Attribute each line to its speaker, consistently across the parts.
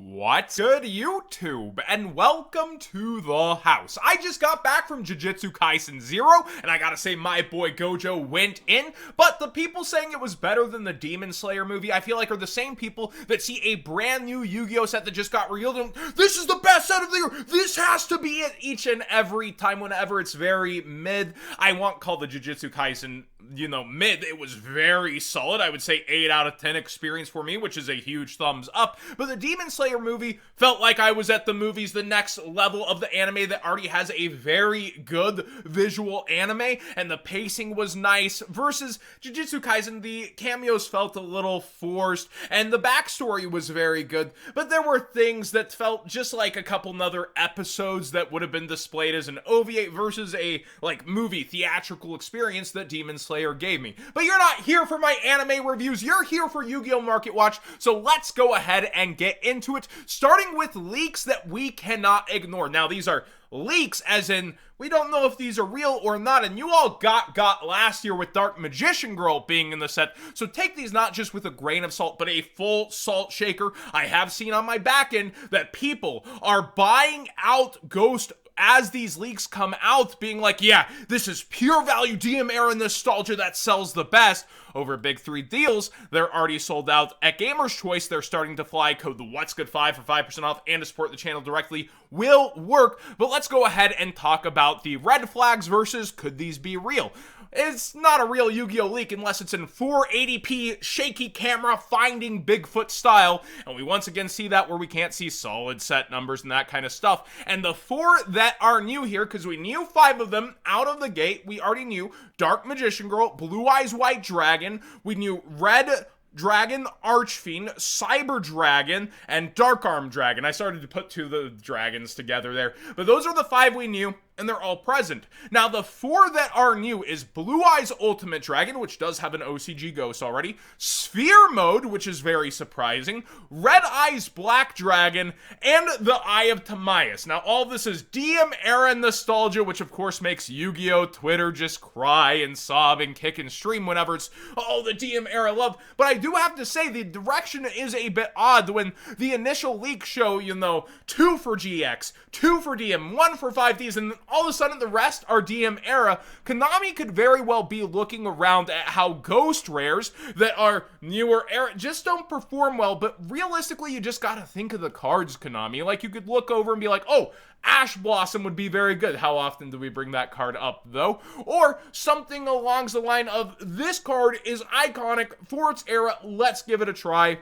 Speaker 1: What's good, YouTube, and welcome to the house. I just got back from Jujutsu Kaisen 0, and I gotta say my boy Gojo went in, but the people saying it was better than the Demon Slayer movie, I feel like are the same people that see a brand new Yu-Gi-Oh set that just got revealed and this is the best set of the year, this has to be it each and every time whenever it's very mid. I won't call the Jujutsu Kaisen, mid. It was very solid. I would say 8 out of 10 experience for me, which is a huge thumbs up, but the Demon Slayer movie felt like I was at the movies, the next level of the anime that already has a very good visual anime, and the pacing was nice, versus Jujutsu Kaisen, the cameos felt a little forced, and the backstory was very good, but there were things that felt just like a couple other episodes that would have been displayed as an OVA versus a, movie theatrical experience that Demon Slayer gave me. But you're not here for my anime reviews, you're here for Yu-Gi-Oh! Market Watch, so let's go ahead and get into it, starting with leaks that we cannot ignore. Now, these are leaks, as in, we don't know if these are real or not, and you all got last year with Dark Magician Girl being in the set, so take these not just with a grain of salt, but a full salt shaker. I have seen on my back end that people are buying out Ghost as these leaks come out, being like, yeah, this is pure value DM era nostalgia that sells the best. Over big 3 deals, they're already sold out. At Gamer's Choice, they're starting to fly. Code the What's Good 5 for 5% off and to support the channel directly will work. But let's go ahead and talk about the red flags versus could these be real. It's not a real Yu-Gi-Oh! Leak unless it's in 480p shaky camera finding Bigfoot style, and we once again see that where we can't see solid set numbers and that kind of stuff. And the 4 that are new here, because we knew 5 of them out of the gate, we already knew Dark Magician Girl, Blue Eyes White Dragon, we knew Red Dragon, Archfiend, Cyber Dragon, and Dark Arm Dragon. I started to put 2 of the dragons together there, but those are the 5 we knew, and they're all present. Now, the 4 that are new is Blue Eyes Ultimate Dragon, which does have an OCG Ghost already, Sphere Mode, which is very surprising, Red Eyes Black Dragon, and the Eye of Timaeus. Now, all this is DM era nostalgia, which of course makes Yu-Gi-Oh! Twitter just cry and sob and kick and stream whenever it's, oh, the DM era love. But I do have to say, the direction is a bit odd when the initial leak show, 2 for GX, 2 for DM, 1 for 5Ds, and all of a sudden the rest are DM era. Konami could very well be looking around at how ghost rares that are newer era just don't perform well, but realistically you just gotta think of the cards, Konami. Like, you could look over and be like, oh, Ash Blossom would be very good. How often do we bring that card up, though? Or something along the line of, this card is iconic for its era, let's give it a try.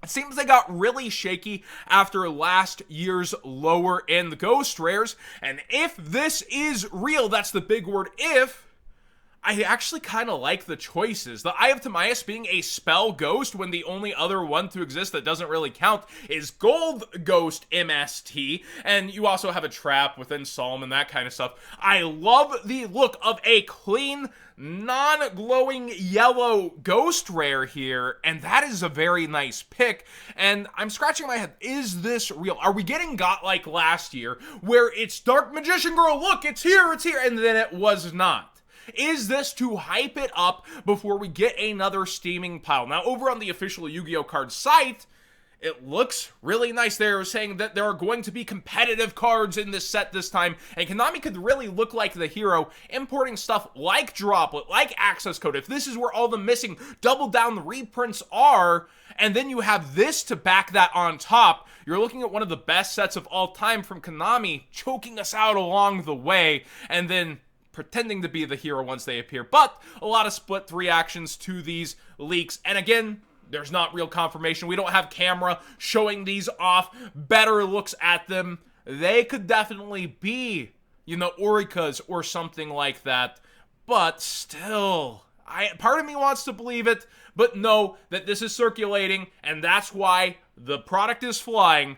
Speaker 1: It seems they got really shaky after last year's lower end ghost rares, and if this is real, that's the big word, if, I actually kind of like the choices. The Eye of Timaeus being a spell ghost when the only other one to exist that doesn't really count is Gold Ghost MST, and you also have a trap within Psalm and that kind of stuff. I love the look of a clean, non-glowing yellow ghost rare here, and that is a very nice pick, and I'm scratching my head, is this real? Are we getting got like last year, where it's Dark Magician Girl, look, it's here, and then it was not? Is this to hype it up before we get another steaming pile? Now, over on the official Yu-Gi-Oh! Card site, it looks really nice. They're saying that there are going to be competitive cards in this set this time, and Konami could really look like the hero, importing stuff like Droplet, like Access Code. If this is where all the missing double down reprints are, and then you have this to back that on top, you're looking at one of the best sets of all time from Konami, choking us out along the way, and then pretending to be the hero once they appear. But a lot of split reactions to these leaks, and again, there's not real confirmation. We don't have camera showing these off, better looks at them. They could definitely be, Orica's or something like that, but still, part of me wants to believe it, but know that this is circulating, and that's why the product is flying.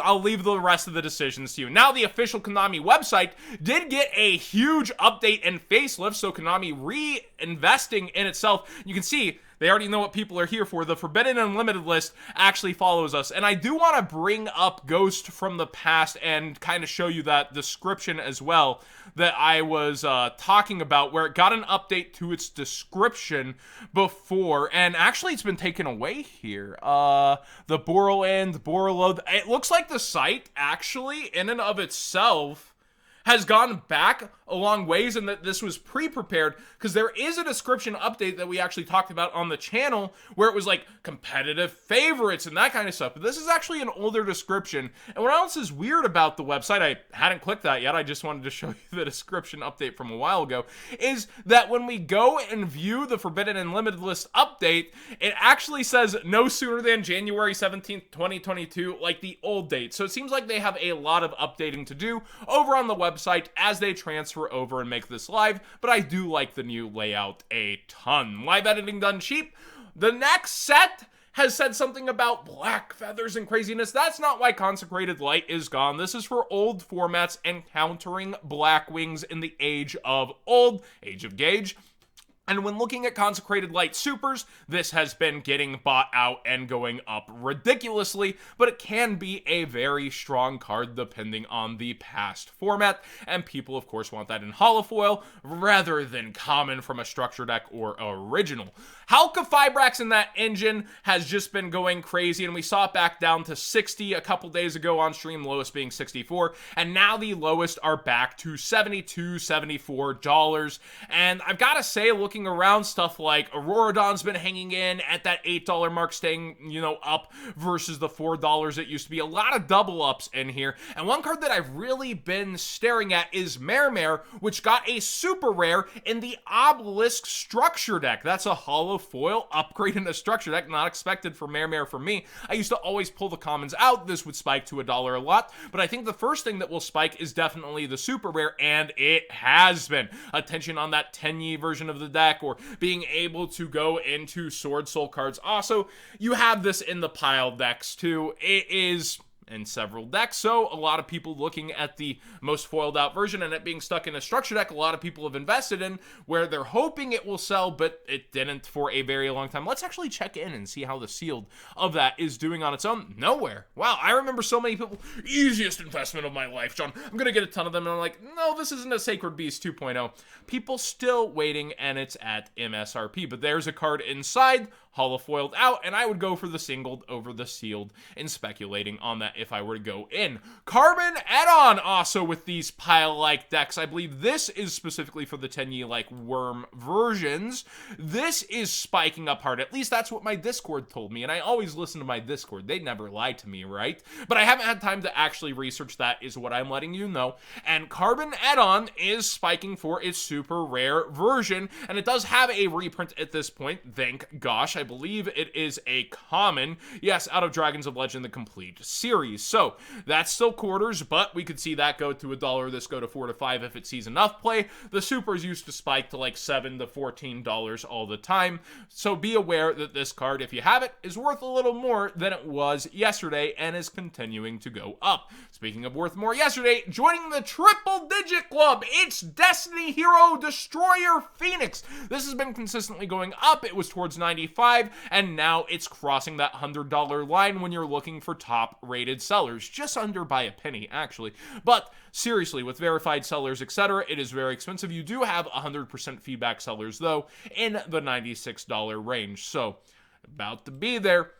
Speaker 1: I'll leave the rest of the decisions to you. Now, the official Konami website did get a huge update and facelift, so Konami reinvesting in itself. You can see They already know what people are here for. The Forbidden Unlimited list actually follows us. And I do want to bring up Ghost from the past and kind of show you that description as well that I was talking about, where it got an update to its description before. And actually, it's been taken away here. The Borreload. It looks like the site, actually, in and of itself, has gone back a long ways, and that this was pre-prepared, because there is a description update that we actually talked about on the channel where it was like competitive favorites and that kind of stuff. But this is actually an older description. And what else is weird about the website, I hadn't clicked that yet, I just wanted to show you the description update from a while ago, is that when we go and view the Forbidden and Limited list update, it actually says no sooner than January 17th, 2022, like the old date. So it seems like they have a lot of updating to do over on the website as they transfer over and make this live, but I do like the new layout a ton. Live editing done cheap. The next set has said something about black feathers and craziness. That's not why Consecrated Light is gone. This is for old formats encountering black wings in the Age of Gauge. And when looking at Consecrated Light Supers, this has been getting bought out and going up ridiculously, but it can be a very strong card depending on the past format, and people of course want that in holofoil rather than common from a structure deck or original. Halka Fibrax in that engine has just been going crazy, and we saw it back down to 60 a couple days ago on stream, lowest being 64, and now the lowest are back to $72, $74. And I've got to say, looking around, stuff like Auroradon's been hanging in at that $8 mark, staying, up versus the $4 it used to be. A lot of double ups in here. And one card that I've really been staring at is Mare, which got a super rare in the Obelisk structure deck. That's a hollow foil upgrade in a structure deck, not expected for Mare for me. I used to always pull the commons out. This would spike to $1 a lot, but I think the first thing that will spike is definitely the super rare, and it has been. Attention on that 10-yi version of the deck, or being able to go into Sword Soul cards. Also, you have this in the pile decks too. It is in several decks, so a lot of people looking at the most foiled out version and it being stuck in a structure deck, a lot of people have invested in, where they're hoping it will sell, but it didn't for a very long time. Let's actually check in and see how the sealed of that is doing on its own. Nowhere. Wow, I remember so many people, easiest investment of my life, John. I'm gonna get a ton of them, and I'm like, no, this isn't a Sacred Beast 2.0. People still waiting, and it's at MSRP, but there's a card inside, holofoiled out, and I would go for the singled over the sealed and speculating on that if I were to go in. Carbon add-on also with these pile-like decks. I believe this is specifically for the 10-yi like worm versions. This is spiking up hard. At least that's what my Discord told me, and I always listen to my Discord. They never lie to me, right? But I haven't had time to actually research that, is what I'm letting you know. And Carbon add-on is spiking for its super rare version, and it does have a reprint at this point, thank gosh. I believe it is a common, yes, out of Dragons of Legend, the complete series. So that's still quarters, but we could see that go to $1, this go to $4 to $5 if it sees enough play. The supers used to spike to like $7 to $14 all the time. So be aware that this card, if you have it, is worth a little more than it was yesterday and is continuing to go up. Speaking of worth more yesterday, joining the triple digit club, it's Destiny Hero Destroyer Phoenix. This has been consistently going up. It was towards 95, and now it's crossing that $100 line when you're looking for top rated sellers, just under by a penny actually. But seriously, with verified sellers, etc., it is very expensive. You do have 100% feedback sellers though in the $96 range, so about to be there.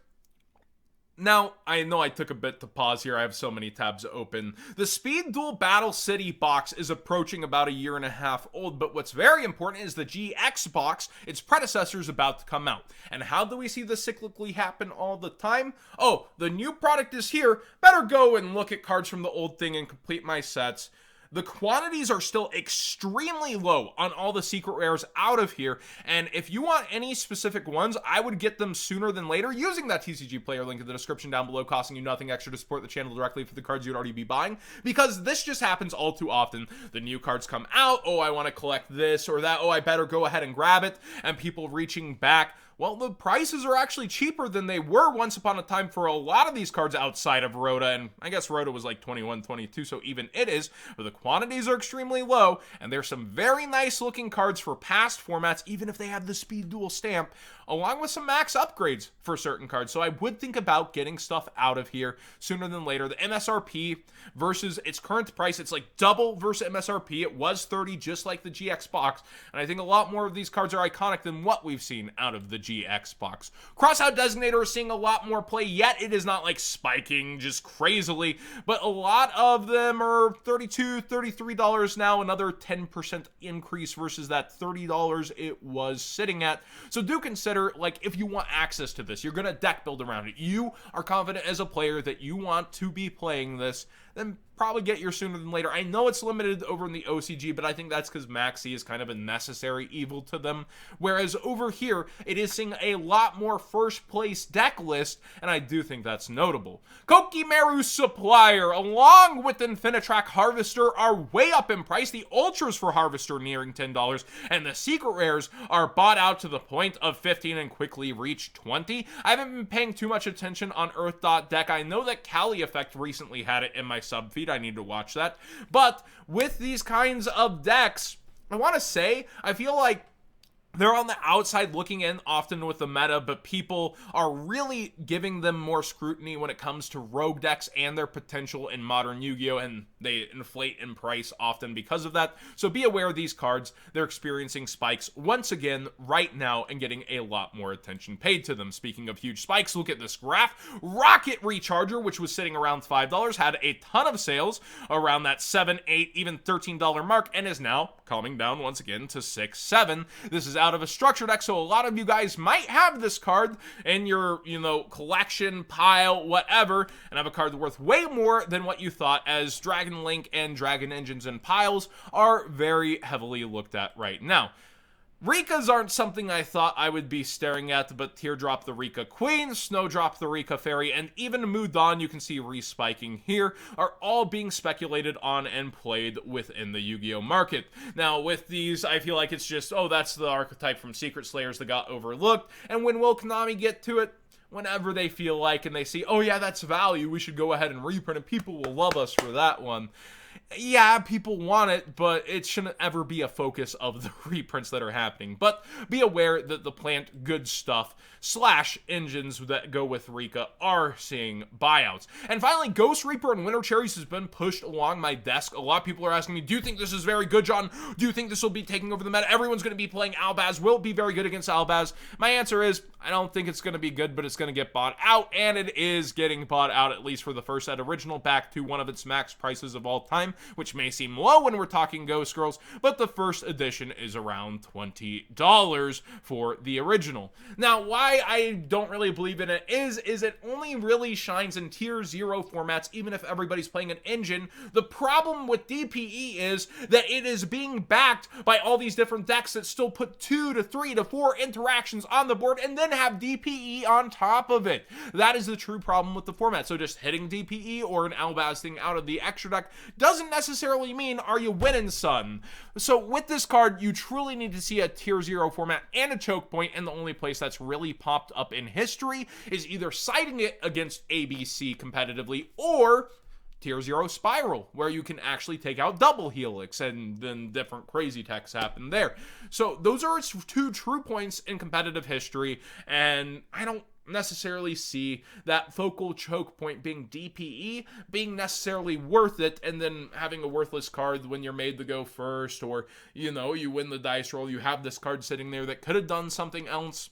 Speaker 1: Now, I know I took a bit to pause here. I have so many tabs open. The Speed Duel Battle City box is approaching about a year and a half old, but what's very important is the GX box, its predecessor, is about to come out. And how do we see this cyclically happen all the time? Oh, the new product is here. Better go and look at cards from the old thing and complete my sets. The quantities are still extremely low on all the secret rares out of here, and if you want any specific ones, I would get them sooner than later using that TCG player link in the description down below, costing you nothing extra to support the channel directly for the cards you'd already be buying, because this just happens all too often. The new cards come out, oh, I want to collect this or that, oh, I better go ahead and grab it, and people reaching back well, the prices are actually cheaper than they were once upon a time for a lot of these cards outside of Rhoda, and I guess Rhoda was like 21, 22, so even it is, but the quantities are extremely low, and there's some very nice looking cards for past formats, even if they have the Speed Duel stamp, along with some max upgrades for certain cards. So I would think about getting stuff out of here sooner than later. The MSRP versus its current price, it's like double versus MSRP. It was 30, just like the GX box, and I think a lot more of these cards are iconic than what we've seen out of the GX box. Crossout Designator is seeing a lot more play, yet it is not like spiking just crazily, but a lot of them are $32, $33 now, another 10% increase versus that $30 it was sitting at. So do consider, like, if you want access to this, you're going to deck build around it, you are confident as a player that you want to be playing this, then probably get your sooner than later. I know it's limited over in the OCG, but I think that's because Maxi is kind of a necessary evil to them. Whereas over here, it is seeing a lot more first place deck list, and I do think that's notable. Kokimeru Supplier, along with Infinitrack Harvester, are way up in price. The Ultras for Harvester nearing $10, and the Secret Rares are bought out to the point of 15 and quickly reach 20. I haven't been paying too much attention on Earth.deck. I know that Kali Effect recently had it in my sub feed. I need to watch that. But with these kinds of decks, I want to say, I feel like they're on the outside looking in often with the meta, but people are really giving them more scrutiny when it comes to rogue decks and their potential in modern Yu-Gi-Oh! And they inflate in price often because of that. So be aware of these cards. They're experiencing spikes once again right now and getting a lot more attention paid to them. Speaking of huge spikes, look at this graph. Rocket Recharger, which was sitting around $5, had a ton of sales around that $7, $8, even $13 mark, and is now coming down once again to $6, $7. This is out of a structure deck, so a lot of you guys might have this card in your, collection, pile, whatever, and have a card worth way more than what you thought, as Dragon Link and Dragon Engines and piles are very heavily looked at right now. Rikas aren't something I thought I would be staring at, but Teardrop the Rika Queen, Snowdrop the Rika Fairy, and even Mudan, you can see respiking here, are all being speculated on and played within the Yu-Gi-Oh! Market. Now, with these, I feel like it's just, oh, that's the archetype from Secret Slayers that got overlooked, and when will Konami get to it? Whenever they feel like, and they see, oh yeah, that's value, we should go ahead and reprint it, people will love us for that one. Yeah, people want it, but it shouldn't ever be a focus of the reprints that are happening. But be aware that the plant good stuff / engines that go with Rika are seeing buyouts. And finally, Ghost Reaper and Winter Cherries has been pushed along my desk. A lot of people are asking me, do you think this is very good, John? Do you think this will be taking over the meta? Everyone's going to be playing Albaz. Will it be very good against Albaz? My answer is, I don't think it's going to be good, but it's going to get bought out, and it is getting bought out, at least for the first set original, back to one of its max prices of all time, which may seem low when we're talking Ghost Girls, but the first edition is around $20 for the original. Now, why I don't really believe in it is it only really shines in tier 0 formats, even if everybody's playing an engine. The problem with DPE is that it is being backed by all these different decks that still put 2 to 3 to 4 interactions on the board and then have DPE on top of it. That is the true problem with the format. So just hitting DPE or an Albaz thing out of the extra deck doesn't necessarily mean are you winning, son. So with this card, you truly need to see a tier 0 format and a choke point, and the only place that's really popped up in history is either siding it against ABC competitively or tier 0 Spiral, where you can actually take out double Helix, and then different crazy techs happen there. So those are its two true points in competitive history, and I don't necessarily see that focal choke point being DPE being necessarily worth it, and then having a worthless card when you're made to go first, or you win the dice roll, you have this card sitting there that could have done something else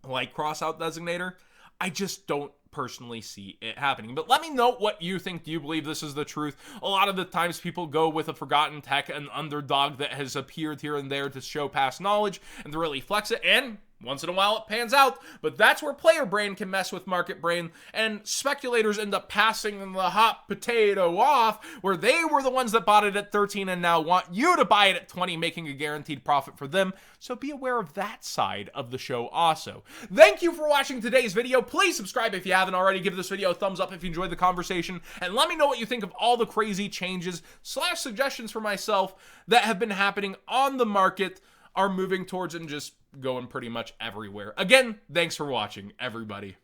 Speaker 1: like Crossout Designator. I just don't personally see it happening. But let me know what you think. Do you believe this is the truth? A lot of the times people go with a forgotten tech, an underdog that has appeared here and there to show past knowledge and to really flex it, and once in a while it pans out, but that's where player brain can mess with market brain, and speculators end up passing the hot potato off, where they were the ones that bought it at 13 and now want you to buy it at 20, making a guaranteed profit for them. So be aware of that side of the show also. Thank you for watching today's video. Please subscribe if you haven't already. Give this video a thumbs up if you enjoyed the conversation, and let me know what you think of all the crazy changes / suggestions for myself that have been happening on the market. are moving towards and just going pretty much everywhere. Again, thanks for watching, everybody.